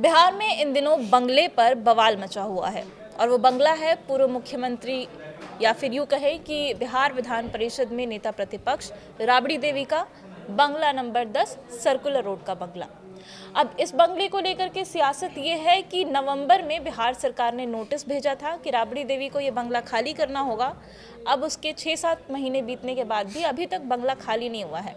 बिहार में इन दिनों बंगले पर बवाल मचा हुआ है और वो बंगला है पूर्व मुख्यमंत्री या फिर यूँ कहे कि बिहार विधान परिषद में नेता प्रतिपक्ष राबड़ी देवी का बंगला नंबर 10 सर्कुलर रोड का बंगला। अब इस बंगले को लेकर के सियासत ये है कि नवंबर में बिहार सरकार ने नोटिस भेजा था कि राबड़ी देवी को ये बंगला खाली करना होगा। अब उसके 6-7 महीने बीतने के बाद भी अभी तक बंगला खाली नहीं हुआ है।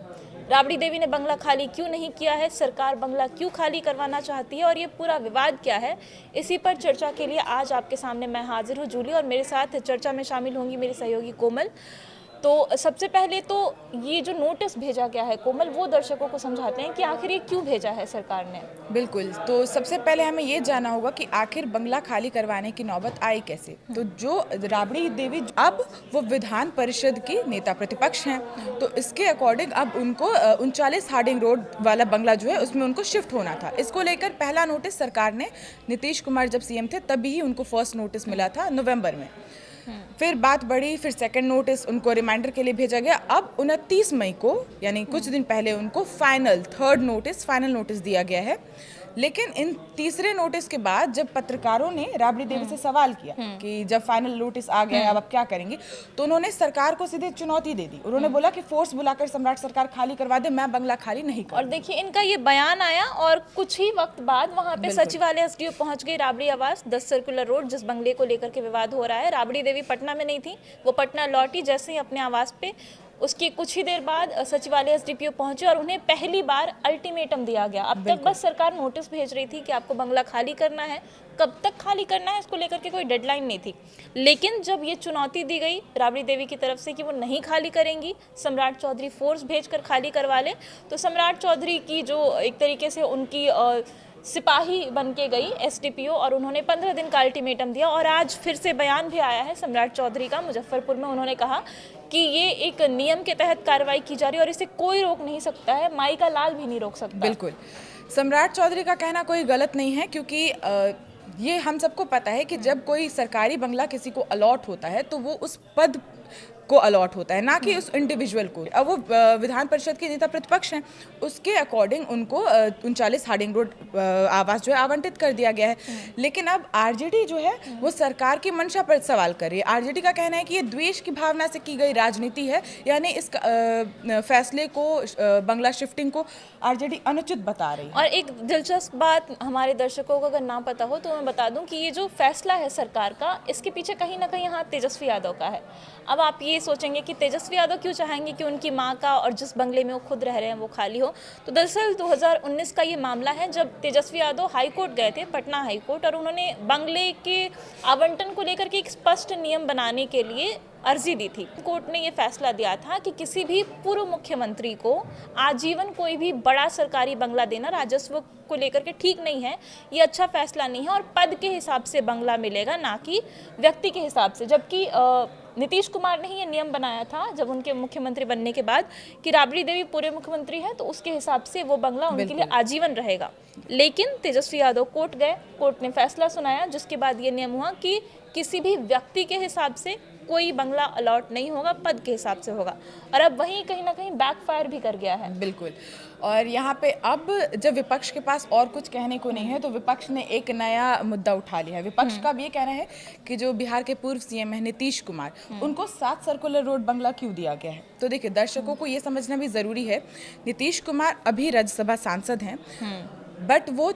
राबड़ी देवी ने बंगला खाली क्यों नहीं किया है, सरकार बंगला क्यों खाली करवाना चाहती है और ये पूरा विवाद क्या है, इसी पर चर्चा के लिए आज आपके सामने मैं हाजिर हूँ जूली, और मेरे साथ चर्चा में शामिल होंगी मेरी सहयोगी कोमल। तो सबसे पहले तो ये जो नोटिस भेजा गया है कोमल, वो दर्शकों को समझाते हैं कि आखिर ये क्यों भेजा है सरकार ने। बिल्कुल, तो सबसे पहले हमें ये जानना होगा कि आखिर बंगला खाली करवाने की नौबत आई कैसे। तो जो राबड़ी देवी अब वो विधान परिषद की नेता प्रतिपक्ष हैं, तो इसके अकॉर्डिंग अब उनको 39 हार्डिंग रोड वाला बंगला जो है उसमें उनको शिफ्ट होना था। इसको लेकर पहला नोटिस सरकार ने नीतीश कुमार जब सीएम थे तभी ही उनको फर्स्ट नोटिस मिला था नवंबर में। फिर बात बढ़ी, फिर सेकंड नोटिस उनको रिमाइंडर के लिए भेजा गया। अब 29 मई को यानी कुछ दिन पहले उनको फाइनल नोटिस दिया गया है। लेकिन इन तीसरे नोटिस के बाद जब पत्रकारों ने राबड़ी देवी से सवाल किया कि जब फाइनल नोटिस आ गया है अब आप क्या करेंगी, तो उन्होंने सरकार को सीधे चुनौती दे दी। उन्होंने बोला कि फोर्स बुलाकर सम्राट सरकार खाली करवा दे, मैं बंगला खाली नहीं कर। और देखिए इनका ये बयान आया और कुछ ही वक्त बाद वहां पे सचिवालय एसडीओ पहुंच गई राबड़ी आवास 10 सर्कुलर रोड, जिस बंगले को लेकर के विवाद हो रहा है। राबड़ी देवी पटना में नहीं थी, वो पटना लौटी जैसे ही अपने आवास पे, उसकी कुछ ही देर बाद सचिवालय एसडीपीओ पहुंचे और उन्हें पहली बार अल्टीमेटम दिया गया। अब तक बस सरकार नोटिस भेज रही थी कि आपको बंगला खाली करना है, कब तक खाली करना है इसको लेकर के कोई डेडलाइन नहीं थी। लेकिन जब ये चुनौती दी गई राबड़ी देवी की तरफ से कि वो नहीं खाली करेंगी, सम्राट चौधरी फोर्स भेजकर खाली करवा ले, तो सम्राट चौधरी की जो एक तरीके से उनकी सिपाही बन के गई एसडीपीओ, और उन्होंने 15 दिन का अल्टीमेटम दिया। और आज फिर से बयान भी आया है सम्राट चौधरी का मुजफ्फरपुर में। उन्होंने कहा कि ये एक नियम के तहत कार्रवाई की जा रही है और इसे कोई रोक नहीं सकता है, माई का लाल भी नहीं रोक सकता। बिल्कुल, सम्राट चौधरी का कहना कोई गलत नहीं है, क्योंकि ये हम सबको पता है कि जब कोई सरकारी बंगला किसी को अलॉट होता है तो वो उस पद को अलॉट होता है, ना कि उस इंडिविजुअल को। अब वो विधान परिषद के नेता प्रतिपक्ष हैं, उसके अकॉर्डिंग उनको 39 हार्डिंग रोड आवास जो है आवंटित कर दिया गया है। लेकिन अब आरजेडी जो है वो सरकार की मंशा पर सवाल कर रही है। आरजेडी का कहना है कि ये द्वेष की भावना से की गई राजनीति है, यानी इस फैसले को, बंगला शिफ्टिंग को आरजेडी अनुचित बता रही है। और एक दिलचस्प बात हमारे दर्शकों को अगर ना पता हो तो मैं बता दूं कि ये जो फैसला है सरकार का, इसके पीछे कहीं ना कहीं हाथ तेजस्वी यादव का है। अब आप ये सोचेंगे कि तेजस्वी यादव क्यों चाहेंगे कि उनकी मां का और जिस बंगले में वो खुद रह रहे हैं वो खाली हो। तो दरअसल 2019 का ये मामला है जब तेजस्वी यादव हाई कोर्ट गए थे, पटना हाई कोर्ट, और उन्होंने बंगले के आवंटन को लेकर के एक स्पष्ट नियम बनाने के लिए अर्जी दी थी। कोर्ट ने ये फैसला दिया था कि किसी भी पूर्व मुख्यमंत्री को आजीवन कोई भी बड़ा सरकारी बंगला देना राजस्व को लेकर के ठीक नहीं है, ये अच्छा फैसला नहीं है, और पद के हिसाब से बंगला मिलेगा, ना कि व्यक्ति के हिसाब से। जबकि नीतीश कुमार ने ही ये नियम बनाया था जब उनके मुख्यमंत्री बनने के बाद कि राबड़ी देवी पूर्व मुख्यमंत्री है तो उसके हिसाब से वो बंगला उनके लिए आजीवन रहेगा। लेकिन तेजस्वी यादव कोर्ट गए, कोर्ट ने फैसला सुनाया, जिसके बाद ये नियम हुआ कि किसी भी व्यक्ति के हिसाब से कोई बंगला अलॉट नहीं होगा, पद के हिसाब से होगा। और अब वहीं कहीं ना कहीं बैकफायर भी कर गया है। बिल्कुल, और यहाँ पे अब जब विपक्ष के पास और कुछ कहने को नहीं है तो विपक्ष ने एक नया मुद्दा उठा लिया है। विपक्ष का भी ये कहना है कि जो बिहार के पूर्व सीएम है नीतीश कुमार, उनको 7 सर्कुलर रोड बंगला क्यों दिया गया है। तो देखिए, दर्शकों को ये समझना भी ज़रूरी है, नीतीश कुमार अभी राज्यसभा सांसद हैं, बट वो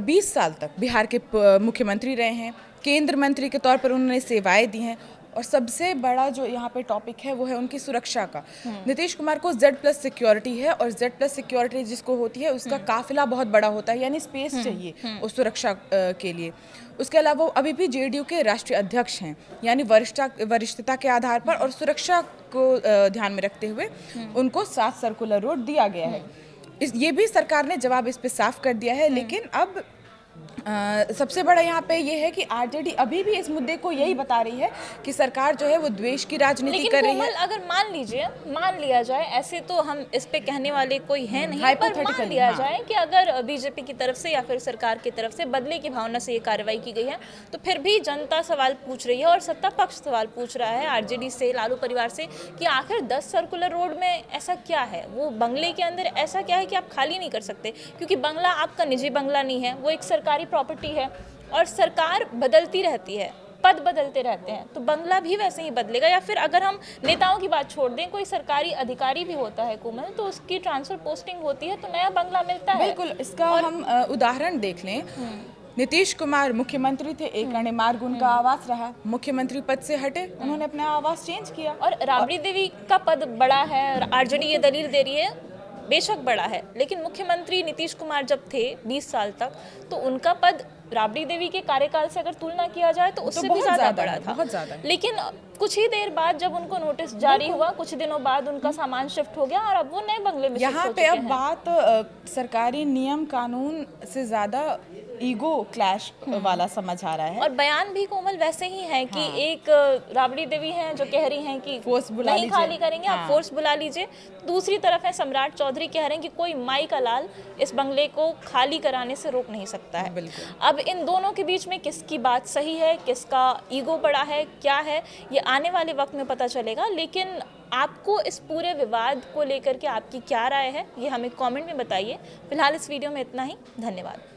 20 साल तक बिहार के मुख्यमंत्री रहे हैं, केंद्र मंत्री के तौर पर उन्होंने सेवाएं दी हैं, और सबसे बड़ा जो यहाँ पे टॉपिक है वो है उनकी सुरक्षा का। नीतीश कुमार को Z+ सिक्योरिटी है, और Z+ सिक्योरिटी जिसको होती है उसका काफिला बहुत बड़ा होता है, यानी स्पेस चाहिए उस सुरक्षा के लिए। उसके अलावा वो अभी भी जेडीयू के राष्ट्रीय अध्यक्ष हैं, यानी वरिष्ठता के आधार पर और सुरक्षा को ध्यान में रखते हुए उनको 7 सर्कुलर रोड दिया गया है। ये भी सरकार ने जवाब इस पे साफ कर दिया है। लेकिन अब सबसे बड़ा यहाँ पे ये है कि आरजेडी अभी भी इस मुद्दे को यही बता रही है कि सरकार जो है वो द्वेष की राजनीति कर रही है। अगर मान लिया जाए, ऐसे तो हम इस पे कहने वाले कोई है नहीं, पर मान लिया जाए कि अगर बीजेपी की तरफ से या फिर सरकार की तरफ से बदले की भावना से ये कार्रवाई की गई है, तो फिर भी जनता सवाल पूछ रही है और सत्ता पक्ष सवाल पूछ रहा है आरजेडी से, लालू परिवार से, कि आखिर 10 सर्कुलर रोड में ऐसा क्या है, वो बंगले के अंदर ऐसा क्या है कि आप खाली नहीं कर सकते। क्योंकि बंगला आपका निजी बंगला नहीं है, वो एक सरकारी प्रॉपर्टी है और सरकार बदलती रहती है, पद बदलते रहते हैं, तो बंगला भी वैसे ही बदलेगा। या फिर अगर हम नेताओं की बात छोड़ दें, कोई सरकारी अधिकारी भी होता है कोमल, तो उसकी ट्रांसफर पोस्टिंग होती है तो नया बंगला मिलता है। बिल्कुल, इसका हम उदाहरण देख लें। नीतीश कुमार मुख्यमंत्री थे, एक मार्ग उनका आवास रहा, मुख्यमंत्री पद से हटे, उन्होंने अपना आवास चेंज किया। और राबड़ी देवी का पद बड़ा है, आरजेडी ये दलील दे रही है, बेशक बड़ा है, लेकिन मुख्यमंत्री नीतीश कुमार जब थे 20 साल तक, तो उनका पद राबड़ी देवी के कार्यकाल से अगर तुलना किया जाए तो उससे भी ज़्यादा बड़ा था, बहुत ज़्यादा। लेकिन कुछ ही देर बाद जब उनको नोटिस जारी हुआ, कुछ दिनों बाद उनका सामान शिफ्ट हो गया और अब वो नए बंगले में यहाँ पे अब बात सरकारी नियम कानून से ज़्यादा ईगो क्लैश वाला समझ आ रहा है। और बयान भी कोमल वैसे ही है कि एक राबड़ी देवी हैं जो कह रही हैं कि फोर्स बुला नहीं लीजिए, खाली करेंगे, आप फोर्स बुला लीजिए। दूसरी तरफ है सम्राट चौधरी कह रहे हैं कि कोई माई का लाल इस बंगले को खाली कराने से रोक नहीं सकता है। बिल्कुल। अब इन दोनों के बीच में किसकी बात सही है, किसका ईगो बड़ा है, क्या है, ये आने वाले वक्त में पता चलेगा। लेकिन आपको इस पूरे विवाद को लेकर के आपकी क्या राय है, ये हमें कमेंट में बताइए। फिलहाल इस वीडियो में इतना ही, धन्यवाद।